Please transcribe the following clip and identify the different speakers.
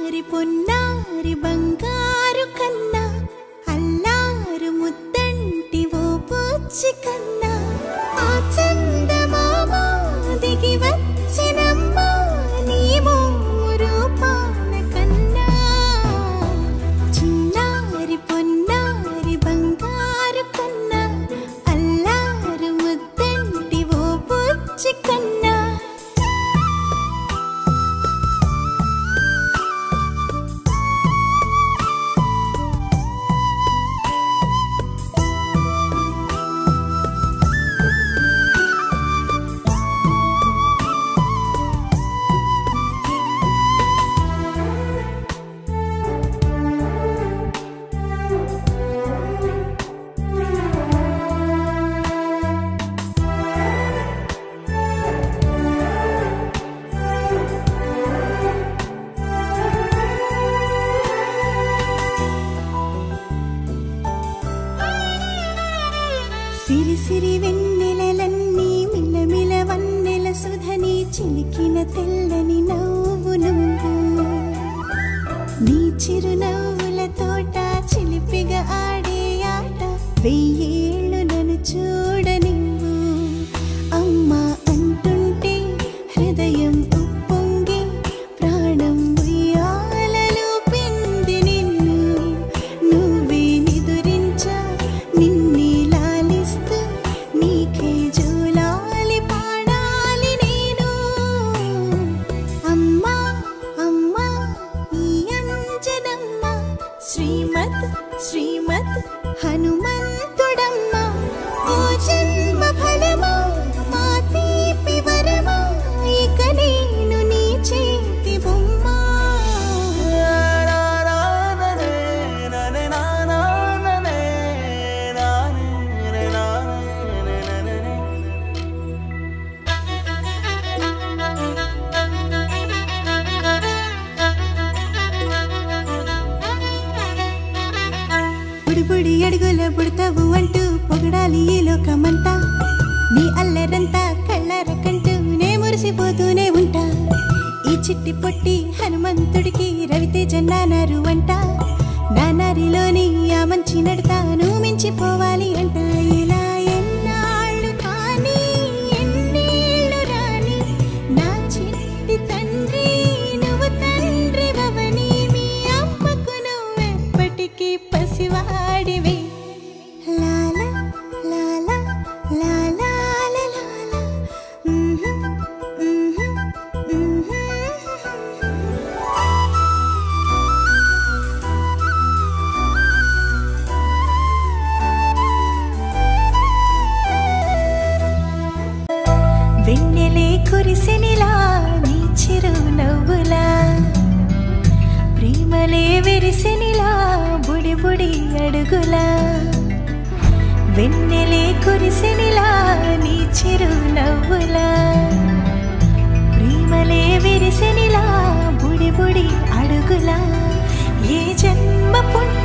Speaker 1: చిన్నారి పొన్నారి బంగారు కన్నా అల్లారు ముద్దంటి ఓ బుచ్చి కన్నా ఆ చందమామ దిగి వచ్చినమ్మా నీ రూపాన కన్నా చిన్నారి పొన్నారి బంగారు కన్నా అల్లారు ముద్దంటి ఓ బుచ్చి కన్నా సిరి సిరి వెన్నెలలన్నీ మిలమిల వన్నెల సుధని చిలికిన తెల్లని నవ్వు నువ్వు నీ చిరునవ్వుల తోట చిలిపిగా ఆడే ఆట వెయ్యేళ్ళు నన్ను చూడనివ్వు అమ్మా అంటుంటే హృదయం ఉప్పొంగి ప్రాణం ఉయ్యాలలో పిండి నిన్ను నువ్వే నిదురించా నిన్నే నీకే జోలాలి పాడాలి నేను అమ్మా అమ్మా ఈ అంజనమ్మ శ్రీమత్ శ్రీమత్ హనుమంతుడమ్మ ఓ జన్మ ఫలమా మా తీపి వరమా ఇక నేను నీ చేతి బొమ్మ బుడి అడుగుల బుడతావు అంటూ పొగడాలి ఈ లోకమంతా నీ అల్లరంతా కళ్ళారకంటూ నే మురిసిపోతూనే ఉంటా ఈ చిట్టి పొట్టి హనుమంతుడికి రవితేజ నానారు అంట నానారిలోని ఆ మంచి నడతాను మించిపోవాలి అంట ఇలా ఎన్నాళ్ళు కానీ ఎన్నేళ్ళు రాని నా చిట్టి తండ్రి నువ్వు తండ్రి భవని మీ అమ్మకు నువ్వెప్పటికీ పసివాడివి లాలా లాలా లాలా లాలా వెన్నెలే కురిసినిలా నీ చిరు నవ్వులా ప్రేమలే విరిసినిలా బుడి బుడి అడుగులా వెన్నెలే కురిసినిలా నీ చిరు నవ్వులా ప్రేమలే విరిసినిలా బుడి బుడి అడుగులా ఏ జన్మ పుణ్య